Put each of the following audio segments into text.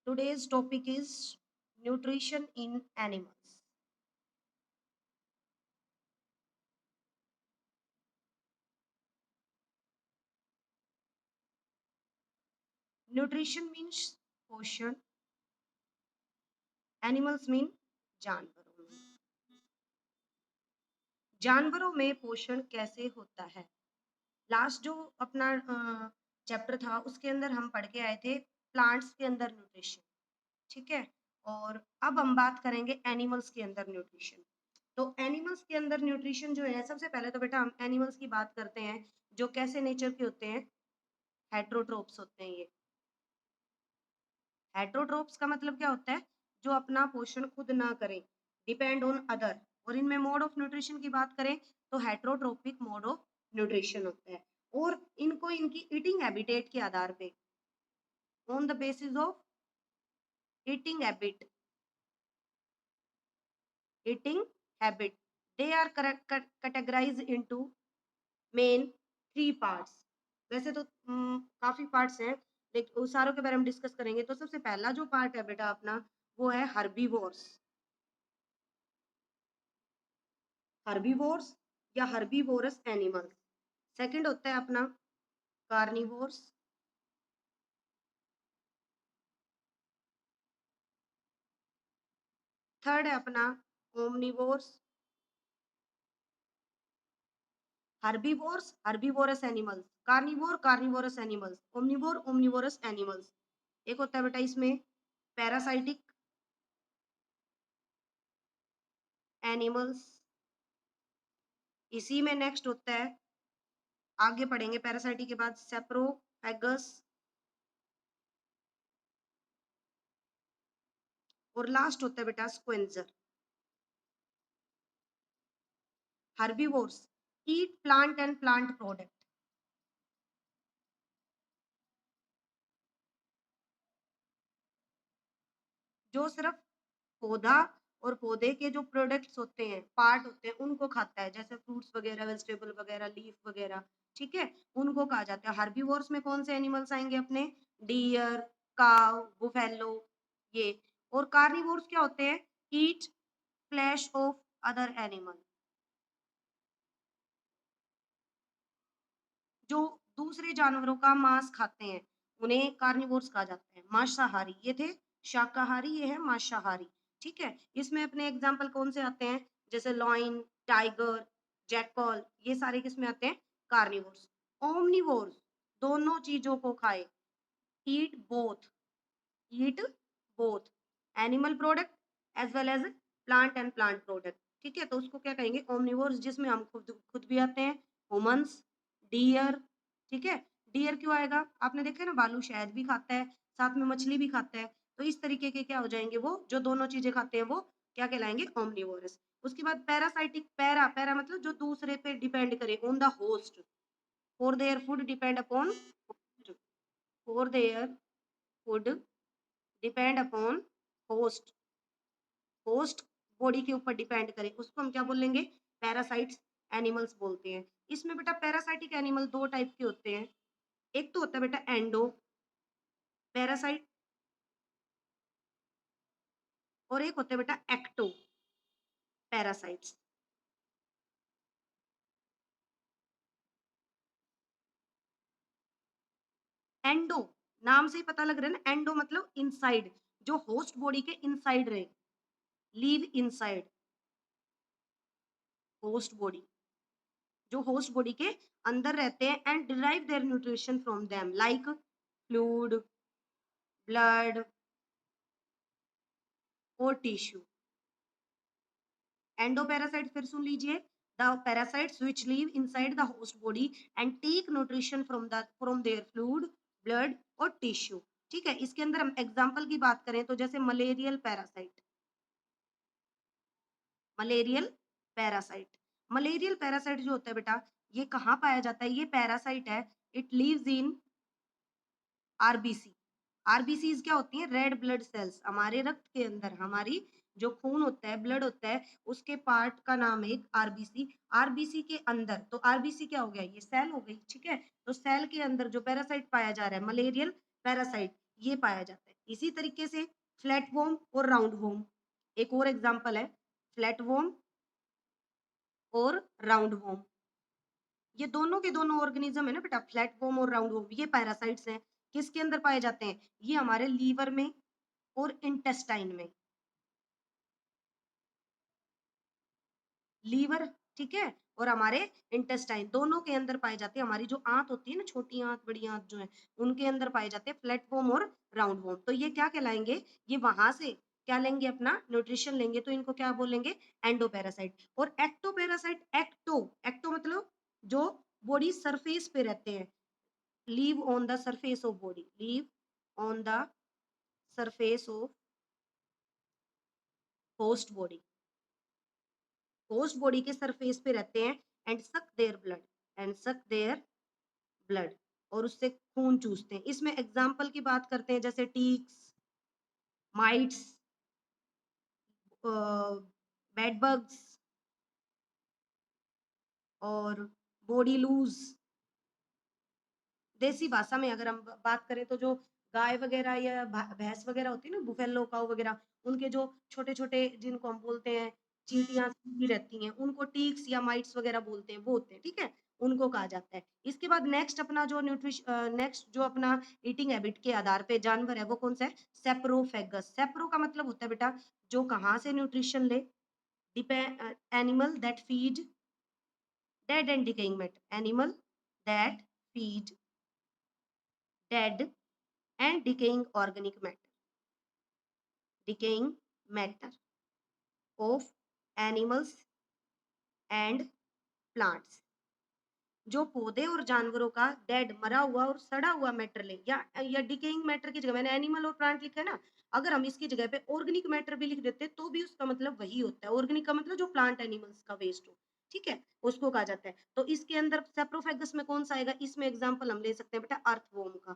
Today's topic is nutrition in animals. Nutrition means पोषण, animals mean जानवरों में। जानवरों में पोषण कैसे होता है? लास्ट जो अपना चैप्टर था उसके अंदर हम पढ़ के आए थे प्लांट्स के अंदर न्यूट्रिशन, ठीक है। और अब हम बात करेंगे एनिमल्स के अंदर न्यूट्रिशन। तो एनिमल्स के अंदर न्यूट्रिशन जो है, सबसे पहले तो बेटा हम एनिमल्स की बात करते हैं जो कैसे नेचर के होते हैं, हेट्रोट्रोप्स होते हैं ये। हेट्रोट्रोप्स का मतलब क्या होता है? जो अपना पोषण खुद ना करें, डिपेंड ऑन अदर। और इनमें मोड ऑफ न्यूट्रिशन की बात करें तो हेट्रोट्रोपिक मोड ऑफ न्यूट्रिशन होता है। और इनको इनकी ईटिंग हैबिटेट के आधार पे, on the basis of eating habit, eating habit, they are categorize into main 3 parts. वैसे तो काफी पार्ट्स हैं, लेकिन उस सारों के बारे में डिस्कस करेंगे। तो सबसे पहला जो पार्ट है बेटा अपना, वो है हर्बीवोर्स। हर्बीवोर्स या हर्बीवोरस एनिमल्स। सेकंड होता है अपना कार्निवोर्स। थर्ड है अपना omnivores. Herbivores herbivorous animals, carnivore carnivorous animals, omnivore omnivorous animals. एक होता है बेटा इसमें पैरासाइटिक एनिमल्स। इसी में नेक्स्ट होता है, आगे पढ़ेंगे पैरासाइटिक के बाद, सेप्रोफेगस। और लास्ट होता है बेटा scavenger. Herbivores eat plant and plant product. जो सिर्फ पौधा और पौधे के जो प्रोडक्ट्स होते हैं, पार्ट होते हैं, उनको खाता है, जैसे फ्रूट्स वगैरह, वेजिटेबल वगैरह, लीफ वगैरह, ठीक है, उनको कहा जाता है। हर्बीवोर्स में कौन से एनिमल्स आएंगे अपने? डियर, काव, बुफेलो, ये। और कार्निवोर्स क्या होते हैं? ईट फ्लैश ऑफ अदर एनिमल। जो दूसरे जानवरों का मांस खाते हैं उन्हें कार्निवोर्स कहा जाता है। मांसाहारी ये थे शाकाहारी, ये है मांसाहारी, ठीक है। इसमें अपने एग्जाम्पल कौन से आते हैं? जैसे लॉइन, टाइगर, जैकॉल, ये सारे किसमें आते हैं? कार्निवोर्स। ओमनिवोर्स दोनों चीजों को खाए, eat both, eat both animal product as well as plant and plant product, ठीक है। तो उसको क्या कहेंगे? ओमनिवोर्स, जिसमें हम खुद खुद भी आते हैं, ह्यूमंस, डियर, ठीक है। डियर क्यों आएगा? आपने देखा है ना, भालू शहद भी खाता है, साथ में मछली भी खाता है। तो इस तरीके के क्या हो जाएंगे, वो जो दोनों चीजें खाते हैं वो क्या कहलाएंगे? ओमनिवोरस। उसके बाद पैरासाइटिक, पैरा पैरा मतलब जो दूसरे पे डिपेंड करे, on the host, for their food depend upon, for their food depend upon host, host body के ऊपर डिपेंड करे, उसको हम क्या बोलेंगे? पैरासाइट्स एनिमल्स बोलते हैं। इसमें बेटा पैरासाइटिक एनिमल दो टाइप के होते हैं। एक तो होता है बेटा एंडो पैरासाइट, और एक होता है बेटा एक्टो पैरासाइट्स। एंडो नाम से ही पता लग रहा है ना, एंडो मतलब इनसाइड, जो होस्ट बॉडी के इनसाइड रहे, लीव इनसाइड होस्ट बॉडी, जो होस्ट बॉडी के अंदर रहते हैं, and derive their nutrition from them like fluid, blood और टिश्यू। एंडोपैरासाइट फिर सुन लीजिए, the parasites which live inside the host body and take nutrition from their fluid, blood और टिश्यू, ठीक है। इसके अंदर हम एग्जांपल की बात करें तो जैसे malarial parasite, malarial parasite, malarial parasite जो होता है बेटा, ये कहाँ पाया जाता है? ये पैरासाइट है, it lives in RBC. RBCs क्या होती हैं? Red blood cells. हमारे रक्त के अंदर, हमारी जो खून होता है, ब्लड होता है, उसके पार्ट का नाम है आरबीसी। आरबीसी के अंदर, तो आरबीसी क्या हो गया? ये सेल हो गई, ठीक है। तो सेल के अंदर जो पैरासाइट पाया जा रहा है, मलेरियल पैरासाइट, ये पाया जाता है। इसी तरीके से फ्लैट वॉर्म और राउंड वॉर्म, एक और एग्जांपल है फ्लैट वॉर्म और राउंड वॉर्म। ये दोनों के दोनों ऑर्गेनिज्म है ना बेटा, फ्लैट वॉर्म और राउंड वॉर्म, ये पैरासाइट्स हैं। किसके अंदर पाए जाते हैं? ये हमारे लीवर में और इंटेस्टाइन में। लीवर, ठीक है, और हमारे इंटेस्टाइन दोनों के अंदर पाए जाते हैं। हमारी जो आंत होती है ना, छोटी आंत बड़ी आंत जो है, उनके अंदर पाए जाते हैं प्लेटफॉर्म और राउंड वॉर्म। तो ये क्या कहलाएंगे? ये वहां से क्या लेंगे? अपना न्यूट्रिशन लेंगे, तो इनको क्या बोलेंगे? एंडोपैरासाइट। और एक्टोपैरासाइट, एक्टो एक्टो मतलब जो बॉडी सरफेस पे रहते हैं, leave on the surface of body, leave on the surface of host body, host body के सरफेस पे रहते हैं। एंड सक देयर ब्लड, एंड सक देयर ब्लड, और उससे खून चूसते हैं। इसमें एग्जाम्पल की बात करते हैं, जैसे टीक्स, माइट्स, बेड बग्स और बॉडी लूज। देसी भाषा में अगर हम बात करें तो जो गाय वगैरह या भैंस वगैरह होती है ना, बुफेलो काऊ वगैरह, उनके जो छोटे छोटे, जिनको हम बोलते हैं चींटियां सी रहती हैं, उनको टीक्स या माइट्स वगैरह बोलते हैं, वो होते हैं, ठीक है, उनको कहा जाता है। इसके बाद नेक्स्ट अपना जो नेक्स्ट जो अपना ईटिंग हैबिट के आधार पे जानवर है, वो कौन सा है? सेप्रोफेगस। सेप्रो का मतलब होता है बेटा जो कहाँ से न्यूट्रिशन ले, depend animal that feed dead and decaying matter, animal that feed dead and decaying organic matter, decaying matter of animals and plants। जो पौधे और जानवरों का डेड, मरा हुआ और सड़ा हुआ मैटर ले, या डिकेइंग मैटर की जगह मैंने एनिमल और प्लांट लिखा है ना, अगर हम इसकी जगह पे ऑर्गेनिक मैटर भी लिख देते तो भी उसका मतलब वही होता है। ऑर्गेनिक का मतलब जो प्लांट एनिमल्स का वेस्ट हो, ठीक है, उसको कहा जाता है। तो इसके अंदर सेप्रोफेगस में कौन सा आएगा? इसमें एग्जाम्पल हम ले सकते हैं बेटा अर्थवॉर्म का,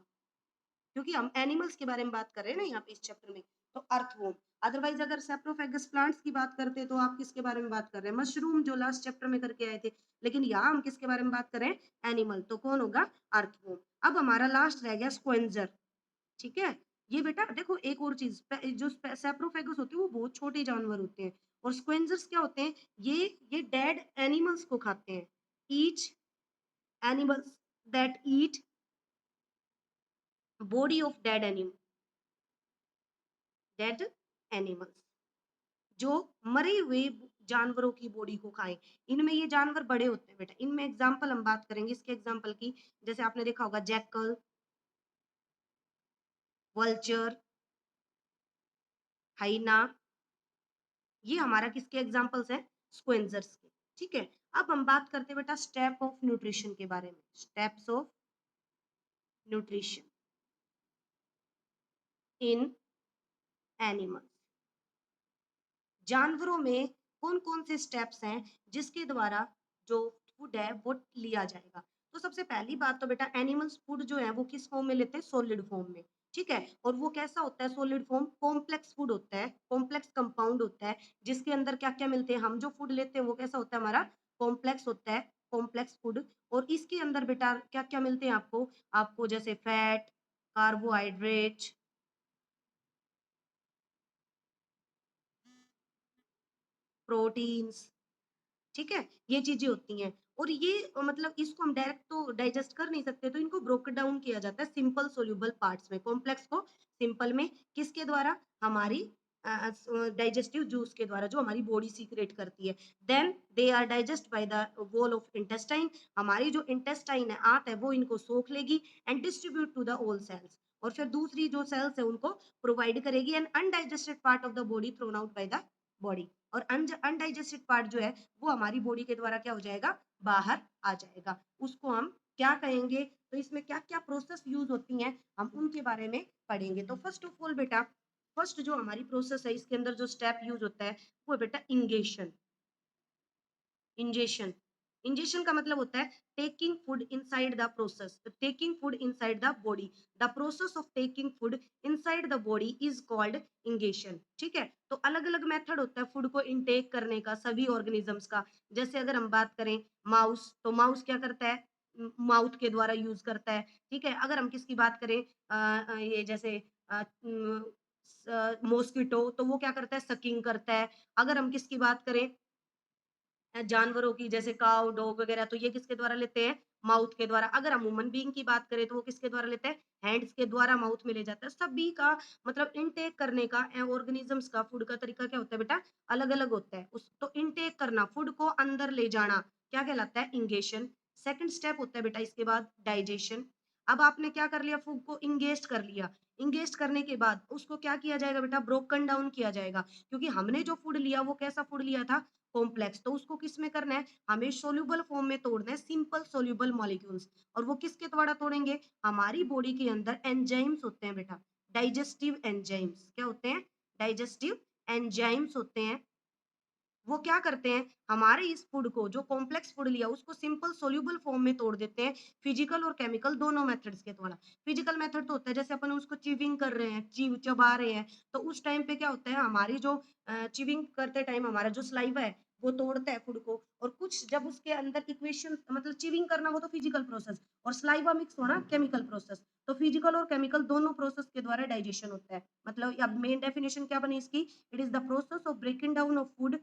क्योंकि हम एनिमल्स के बारे में बात कर रहे हैं ना यहाँ पे इस चैप्टर में, तो अर्थवॉर्म। अदरवाइज अगर सेप्रोफेगस प्लांट्स की बात करते हैं तो आप किसके बारे में बात कर रहे हैं? मशरूम, जो लास्ट चैप्टर में करके आए थे। लेकिन यहाँ हम किसके बारे में बात कर रहे हैं? एनिमल, तो कौन होगा? अर्थवॉर्म। अब हमारा लास्ट रह गया स्क्वेंजर, ठीक है। ये बेटा देखो एक और चीज, जो सेप्रोफेगस होते हैं वो बहुत छोटे जानवर होते हैं, और स्क्वेंजर्स क्या होते हैं? ये डेड एनिमल्स को खाते हैं। Each animals that eat body of dead animal, dead animals, जो मरे हुए जानवरों की बॉडी को खाएं। इनमें ये जानवर बड़े होते हैं बेटा। इनमें एग्जाम्पल हम बात करेंगे इसके एग्जाम्पल की, जैसे आपने देखा होगा जैकल, वल्चर, हाइना, ये हमारा किसके एग्जाम्पल्स हैं? स्क्वेंजर्स के, ठीक है। अब हम बात करते हैं बेटा स्टेप ऑफ न्यूट्रिशन के बारे में, steps of nutrition in animals. जानवरों में कौन कौन से स्टेप्स हैं जिसके द्वारा जो फूड है वो लिया जाएगा? तो सबसे पहली बात तो बेटा एनिमल्स फूड जो है वो किस फॉर्म में लेते हैं? सॉलिड फॉर्म में, ठीक है। और वो कैसा होता है सॉलिड फॉर्म? कॉम्प्लेक्स फूड होता है, कॉम्प्लेक्स कंपाउंड होता है, जिसके अंदर क्या क्या मिलते हैं? हम जो फूड लेते हैं वो कैसा होता है? हमारा कॉम्प्लेक्स होता है, कॉम्प्लेक्स फूड। और इसके अंदर बेटा क्या क्या मिलते हैं आपको? आपको जैसे फैट, कार्बोहाइड्रेट, प्रोटीन्स, ठीक है, ये चीजें होती हैं। और ये मतलब इसको हम डायरेक्ट तो डाइजेस्ट कर नहीं सकते, तो इनको ब्रोकन डाउन किया जाता है सिंपल सोल्यूबल पार्ट्स में। कॉम्प्लेक्स को सिंपल में, किसके द्वारा? हमारी डाइजेस्टिव जूस के द्वारा, जो हमारी बॉडी सीक्रेट करती है। Then they are digest by the wall of intestine, हमारी जो इंटेस्टाइन है, आंत है, वो इनको सोख लेगी and distribute to the all cells, और फिर दूसरी जो सेल्स है उनको प्रोवाइड करेगी। And undigested part of the body thrown out by the body, और अनडाइजेस्टेड पार्ट जो है वो हमारी बॉडी के द्वारा क्या हो जाएगा? बाहर आ जाएगा। उसको हम क्या कहेंगे? तो इसमें क्या क्या प्रोसेस यूज होती हैं हम उनके बारे में पढ़ेंगे। तो फर्स्ट ऑफ ऑल बेटा, फर्स्ट जो हमारी प्रोसेस है इसके अंदर जो स्टेप यूज होता है वो है बेटा इंगेशन। इंजेशन, इंजेशन का मतलब होता है taking food inside the process, taking food inside the body, the process of taking food inside the body is called ingestion, ठीक है। तो अलग अलग मेथड होता है फूड को इनटेक करने का सभी ऑर्गेनिजम्स का। जैसे अगर हम बात करें माउस, तो माउस क्या करता है? माउथ के द्वारा यूज करता है, ठीक है। अगर हम किसकी बात करें ये जैसे मॉस्किटो, तो वो क्या करता है, सकिंग करता है। अगर हम किसकी बात करें, जानवरों की, जैसे काऊ, डॉग वगैरह, तो ये किसके द्वारा लेते हैं, माउथ के द्वारा। अगर हम ह्यूमन बीइंग की बात करें तो वो किसके द्वारा लेते हैं, हैंड्स के द्वारा माउथ में ले जाता है। सभी का मतलब इनटेक करने का ऑर्गेनिजम्स का फूड का तरीका क्या होता है बेटा, अलग अलग होता है। उस तो इनटेक करना, फूड को अंदर ले जाना, क्या कहलाता है, इंगेशन। सेकंड स्टेप होता है बेटा इसके बाद डाइजेशन। अब आपने क्या कर लिया, फूड को इंगेस्ट कर लिया। इंगेस्ट करने के बाद उसको क्या किया जाएगा बेटा, ब्रोकन डाउन किया जाएगा, क्योंकि हमने जो फूड लिया वो कैसा फूड लिया था, कॉम्प्लेक्स। तो उसको किस में करना है, हमें सोल्यूबल फॉर्म में तोड़ना है, सिंपल सोल्यूबल मॉलिक्यूल्स। और वो किसके द्वारा तोड़ेंगे, हमारी बॉडी के अंदर एंजाइम्स होते हैं बेटा, डाइजेस्टिव एंजाइम्स। क्या होते हैं, डाइजेस्टिव एंजाइम्स होते हैं। वो क्या करते हैं, हमारे इस फूड को, जो कॉम्प्लेक्स फूड लिया उसको सिंपल सोल्यूबल फॉर्म में तोड़ देते हैं, फिजिकल और केमिकल दोनों मेथड्स के द्वारा। फिजिकल मेथड तो होता है जैसे अपन उसको चिविंग कर रहे हैं, चबा रहे हैं, तो उस टाइम पे क्या होता है, हमारी जो चिविंग करते टाइम हमारा जो सलाइवा है वो तोड़ता है फूड को। और कुछ जब उसके अंदर इक्वेशन, मतलब चिविंग करना वो तो फिजिकल प्रोसेस, और सलाइवा मिक्स होना केमिकल प्रोसेस। तो फिजिकल और केमिकल दोनों प्रोसेस के द्वारा डाइजेशन होता है। मतलब अब मेन डेफिनेशन क्या बनी इसकी, it is the process of breaking down of food,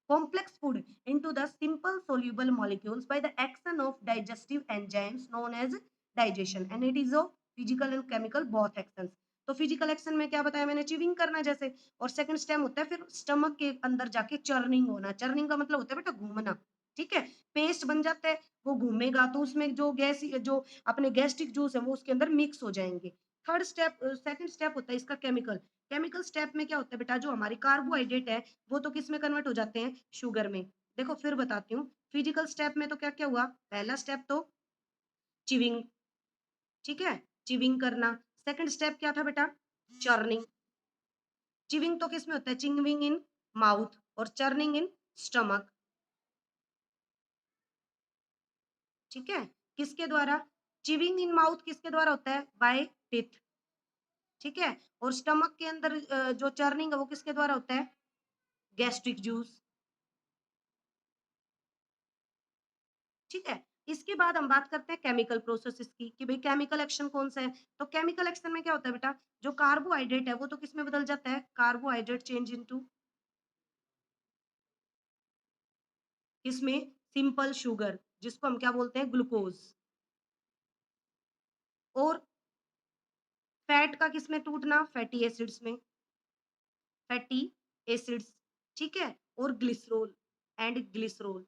complex food into the simple soluble molecules by the action of digestive enzymes known as digestion, and it is of physical and chemical both actions। तो physical action में क्या बताया मैंने, chewing करना जैसे, और second step होता है फिर स्टमक के अंदर जाके चर्निंग होना। चर्निंग का मतलब होता है बेटा घूमना, ठीक है, पेस्ट बन जाता है, वो घूमेगा तो उसमें जो गैस, जो अपने गैस्ट्रिक जूस है वो उसके अंदर मिक्स हो जाएंगे। थर्ड स्टेप, सेकंड स्टेप होता है इसका केमिकल। केमिकल स्टेप में क्या होता है बेटा, जो हमारी कार्बोहाइड्रेट है वो तो किस में कन्वर्ट हो जाते हैं, शुगर में। देखो फिर बताती हूँ, फिजिकल स्टेप में तो क्या क्या हुआ, पहला स्टेप तो चिविंग, ठीक है, चिविंग करना। सेकंड स्टेप क्या था बेटा, चर्निंग। चिविंग तो किस में होता है, चिंगविंग इन माउथ, और चर्निंग इन स्टमक, ठीक है। किसके द्वारा, चिविंग इन माउथ किसके द्वारा होता है, बाय टीथ, ठीक है। और स्टमक के अंदर जो चर्निंग है वो किसके द्वारा होता है, गैस्ट्रिक जूस, ठीक है। इसके बाद हम बात करते हैं केमिकल प्रोसेसेस की, कि भाई केमिकल एक्शन कौन सा है। तो केमिकल एक्शन में क्या होता है बेटा, जो कार्बोहाइड्रेट है वो तो किस में बदल जाता है, कार्बोहाइड्रेट चेंज इनटू किसमें, सिंपल शुगर, जिसको हम क्या बोलते हैं, ग्लूकोज। और फैट का किसमें टूटना, फैटी एसिड्स में, फैटी एसिड्स, ठीक है। और glycerol and glycerol.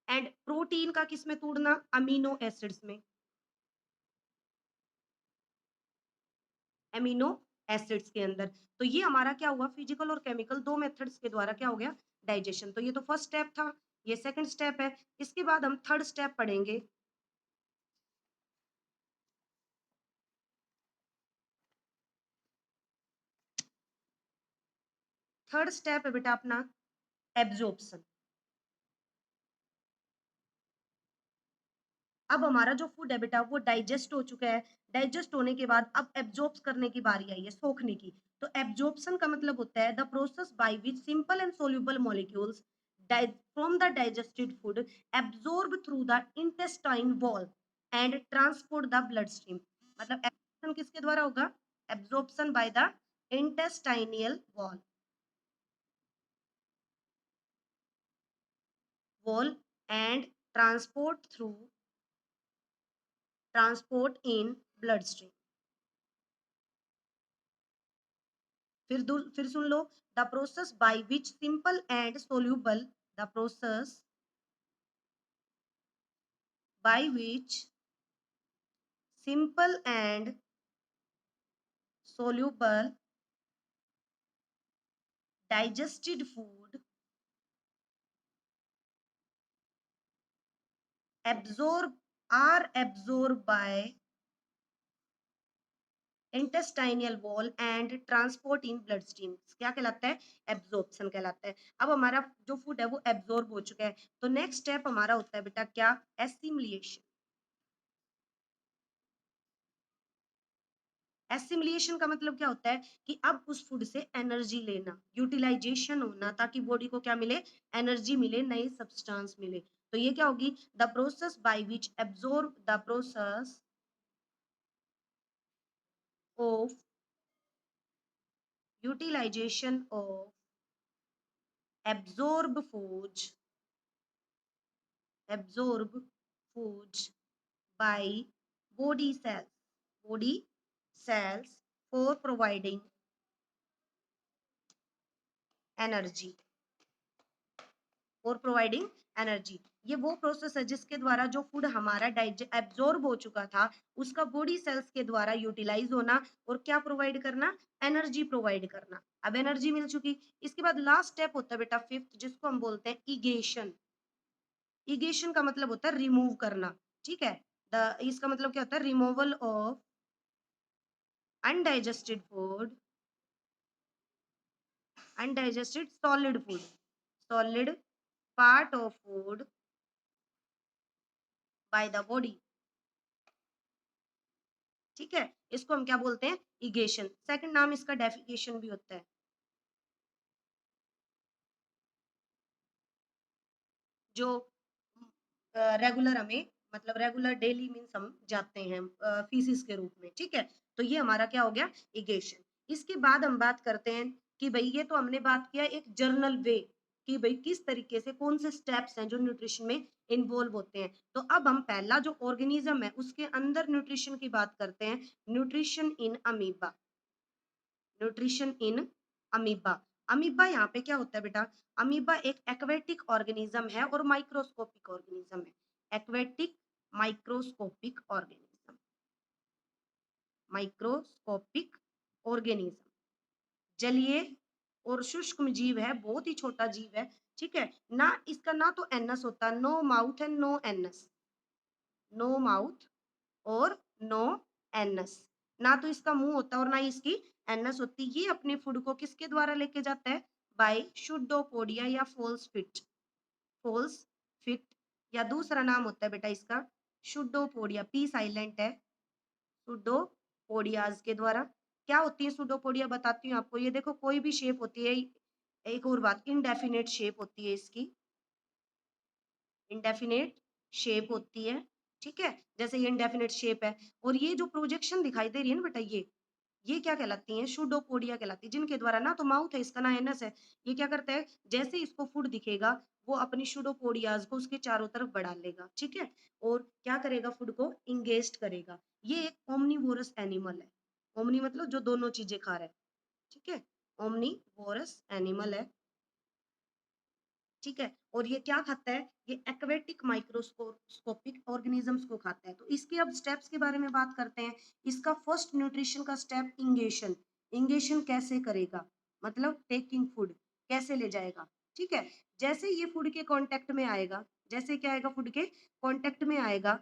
And protein का किसमें तोड़ना, अमीनो एसिड्स में, एमिनो एसिड्स के अंदर। तो ये हमारा क्या हुआ, फिजिकल और केमिकल दो मेथड्स के द्वारा क्या हो गया, डाइजेशन। तो ये तो फर्स्ट स्टेप था, ये सेकंड स्टेप है। इसके बाद हम थर्ड स्टेप पढ़ेंगे। थर्ड स्टेप है बेटा अपना एब्जॉर्प्शन। अब हमारा जो फूड है बेटा वो डाइजेस्ट हो चुका है। डाइजेस्ट होने के बाद अब एब्जॉर्ब करने की बारी आई है, सोखने की। तो एब्जॉर्प्शन का मतलब होता है the process by which simple and soluble molecules from the digested food absorb through the intestine wall and transport the blood stream. मतलब एब्जॉर्प्शन किसके द्वारा होगा, absorption by the intestinal wall and transport in bloodstream। फिर सुन लो, the process by which simple and soluble, the process by which simple and soluble digested food absorb are absorbed by intestinal wall and transport in blood stream, क्या कहलाता है, absorption कहलाता है। अब हमारा जो फूड है वो एब्जॉर्ब हो चुका है, तो नेक्स्ट स्टेप हमारा होता है बेटा क्या, एसिमिलिएशन। एसिमिलिएशन का मतलब क्या होता है, कि अब उस फूड से एनर्जी लेना, यूटिलाइजेशन होना, ताकि बॉडी को क्या मिले, एनर्जी मिले, नई सब्सटेंस मिले। तो ये क्या होगी, the process by which absorb, the process of utilization of absorb foods absorb foods by body cells body cells for providing energy और प्रोवाइडिंग एनर्जी। ये वो प्रोसेस है जिसके द्वारा जो फूड हमारा एब्जॉर्ब हो चुका था उसका बॉडी सेल्स के द्वारा यूटिलाइज होना और क्या प्रोवाइड करना, एनर्जी प्रोवाइड करना। अब एनर्जी मिल चुकी, इसके बाद लास्ट स्टेप होता है बेटा फिफ्थ, जिसको हम बोलते हैं इगेशन। इगेशन का मतलब होता है रिमूव करना, ठीक है। इसका मतलब क्या होता है, removal of undigested food, undigested solid food, solid part of food by the body, ठीक है। इसको हम क्या बोलते हैं, इगेशन। सेकंड नाम इसका डेफिकेशन भी होता है। जो रेगुलर हमें मतलब रेगुलर डेली मीन्स हम जाते हैं फीसिस के रूप में, ठीक है। तो ये हमारा क्या हो गया, इगेशन। इसके बाद हम बात करते हैं कि भाई ये तो हमने बात किया एक जर्नल वे कि भाई किस तरीके से कौन से स्टेप्स हैं जो न्यूट्रिशन में इन्वॉल्व होते हैं। तो अब हम पहला जो ऑर्गेनिज्म है उसके अंदर न्यूट्रिशन की बात करते हैं, nutrition in amoeba. Nutrition in amoeba. Amoeba यहाँ पे क्या होता है बेटा, अमीबा एक एक्वेटिक ऑर्गेनिज्म है और माइक्रोस्कोपिक ऑर्गेनिज्म है। Aquatic microscopic organism, microscopic organism जलीय और शुष्क जीव है, बहुत ही छोटा जीव है, ठीक है ना। इसका ना तो एनस होता है, no mouth and no anus, no mouth और नो एनस, ना तो इसका मुंह होता है और ना ही इसकी एनस होती। ये अपने फूड को किसके द्वारा लेके जाता है, बाय शुडोपोडिया या फोल्स फिट, फोल्स फिट या दूसरा नाम होता है बेटा इसका शुडोपोडिया, पी साइलेंट है, सुडोपोडियाज के द्वारा। क्या होती है सुडोपोडिया, बताती हूँ आपको। ये देखो कोई भी शेप होती है, एक और बात, इनडेफिनेट शेप होती है इसकी, इंडेफिनेट शेप होती है, ठीक है। जैसे ये इंडेफिनेट शेप है और ये जो प्रोजेक्शन दिखाई दे रही है ना बेटा, ये क्या कहलाती हैं, शुडोपोडिया कहलाती है, जिनके द्वारा ना तो माउथ है इसका ना एनस है। ये क्या करता है, जैसे इसको फूड दिखेगा वो अपनी शुडोपोडियाज को उसके चारों तरफ बढ़ा लेगा, ठीक है, और क्या करेगा, फूड को इंगेस्ट करेगा। ये एक ओमनीवोरस एनिमल है। ओमनी मतलब जो दोनों चीजें खा रहा है, ठीक है, ओमनीवोरस एनिमल है, ठीक है। और ये क्या खाता है, ये एक्वेटिक माइक्रोस्कोपिक ऑर्गेनिजम्स को खाता है। तो इसके अब स्टेप्स के बारे में बात करते हैं। इसका फर्स्ट न्यूट्रिशन का स्टेप इंगेशन। इंगेशन कैसे करेगा, मतलब टेकिंग फूड, कैसे ले जाएगा, ठीक है। जैसे ये फूड के कांटेक्ट में आएगा, जैसे क्या आएगा, फूड के कांटेक्ट में आएगा,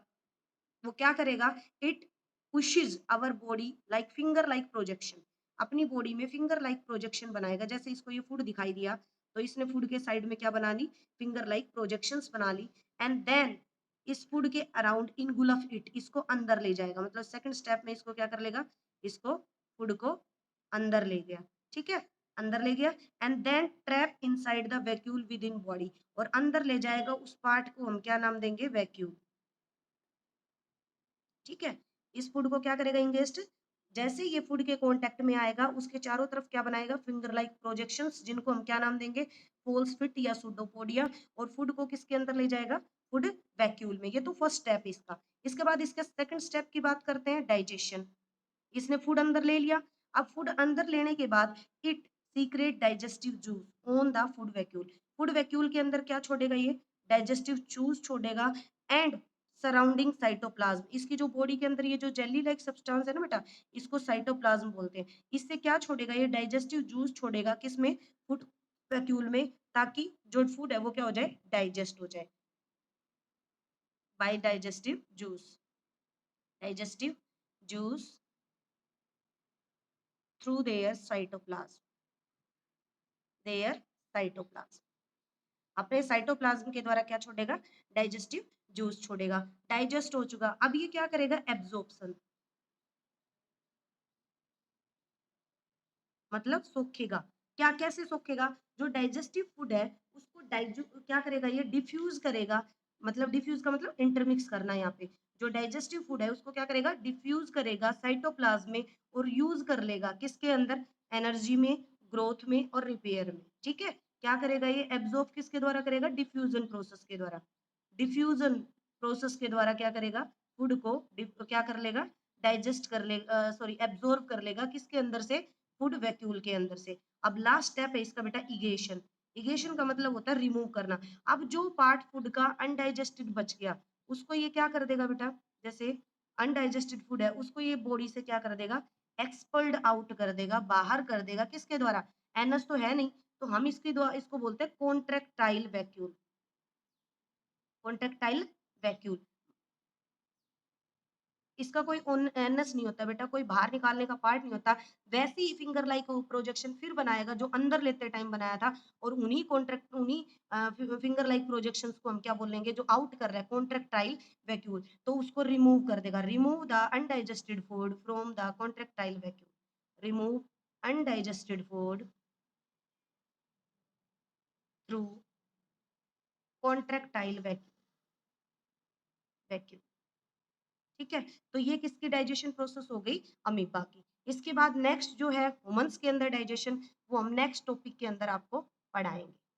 वो क्या करेगा, it pushes our body like finger like projection, अपनी बॉडी में फिंगर लाइक प्रोजेक्शन बनाएगा। जैसे इसको ये फूड दिखाई दिया तो इसने फूड के साइड में क्या बना ली, फिंगर लाइक प्रोजेक्शंस बना ली, एंड देन इस फूड के अराउंड इनगुलफ इट, इसको अंदर ले जाएगा। मतलब सेकंड स्टेप में इसको क्या कर लेगा, इसको फूड को अंदर ले गया, ठीक है, अंदर ले गया, and then trap inside the vacuole within body, और अंदर ले जाएगा उस पार्ट को हम क्या नाम देंगे, वैक्यूल, ठीक है। इस फूड को क्या करेगा इंगेस्ट, जैसे ये फूड के कांटेक्ट में आएगा उसके चारों तरफ क्या बनाएगा, फिंगर लाइक प्रोजेक्शंस, जिनको हम क्या नाम देंगे, फोल्स फिट या सुडोपोडिया, और फूड को किसके अंदर ले जाएगा, फूड वैक्यूल में। ये तो फर्स्ट स्टेप इसका। इसके बाद इसके सेकंड स्टेप की बात करते हैं, डाइजेशन। इसने फूड अंदर ले लिया, अब फूड अंदर लेने के बाद it secret digestive juice on the food vacuole, food vacuole के अंदर क्या छोड़ेगा, ये डाइजेस्टिव जूस छोड़ेगा, एंड सराउंडिंग साइटोप्लाज्म, इसकी जो बॉडी के अंदर ये जो जेली लाइक सब्सटेंस है ना बेटा, इसको साइटोप्लाज्म बोलते हैं। इससे क्या छोड़ेगा, ये डाइजेस्टिव जूस छोड़ेगा, किसमें, फूड वैक्यूल में, ताकि जो फूड है वो क्या हो जाए, डाइजेस्ट हो जाए by digestive juice, digestive juice through their cytoplasm, their cytoplasm, अपने साइटोप्लाज्म के द्वारा क्या छोड़ेगा, डाइजेस्टिव जूस छोड़ेगा। डाइजेस्ट हो चुका, अब ये क्या करेगा, एब्जॉर्प्शन, मतलब सोखेगा। क्या, कैसे सोखेगा, जो डाइजेस्टिव फूड है उसको क्या करेगा, ये डिफ्यूज करेगा, मतलब डिफ्यूज का मतलब इंटरमिक्स करना यहाँ पे, जो डाइजेस्टिव फूड है उसको क्या करेगा, डिफ्यूज करेगा साइटोप्लाज्म में और यूज कर लेगा किसके अंदर, एनर्जी में, ग्रोथ में और रिपेयर में। ठीक है, क्या करेगा ये, एब्जॉर्ब किसके द्वारा करेगा, डिफ्यूजन प्रोसेस के द्वारा। डिफ्यूजन प्रोसेस के द्वारा क्या करेगा, फूड को क्या कर लेगा, डाइजेस्ट कर लेगा, सॉरी एब्जॉर्ब कर लेगा किसके अंदर से, फूड वैक्यूल के अंदर से। अब लास्ट स्टेप है इसका बेटा इगेशन। इगेशन का मतलब होता है रिमूव करना। अब जो पार्ट फूड का अनडाइजेस्टेड बच गया उसको ये क्या कर देगा बेटा, जैसे अनडाइजेस्टेड फूड है उसको ये बॉडी से क्या कर देगा, एक्सपल्ड आउट कर देगा, बाहर कर देगा किसके द्वारा, एनस तो है नहीं, तो हम इसके द्वारा इसको बोलते हैं कॉन्ट्रेक्टाइल वैक्यूल। कॉन्ट्रेक्टाइल वैक्यूल, इसका कोई एनएस नहीं होता बेटा, कोई बाहर निकालने का पार्ट नहीं होता। वैसे ही फिंगर लाइक प्रोजेक्शन फिर बनाएगा जो अंदर लेते टाइम बनाया था, और उन्हीं फिंगर लाइक प्रोजेक्शंस को हम क्या बोलेंगे, जो आउट कर रहा है कॉन्ट्रेक्टाइल वैक्यूल, तो उसको रिमूव कर देगा। Remove the undigested food from the contractile vacuole. Remove undigested food through contractile vacuole. ठीक है, तो ये किसकी डाइजेशन प्रोसेस हो गई, अमीबा की। इसके बाद नेक्स्ट जो है ह्यूमंस के अंदर डाइजेशन, वो हम नेक्स्ट टॉपिक के अंदर आपको पढ़ाएंगे।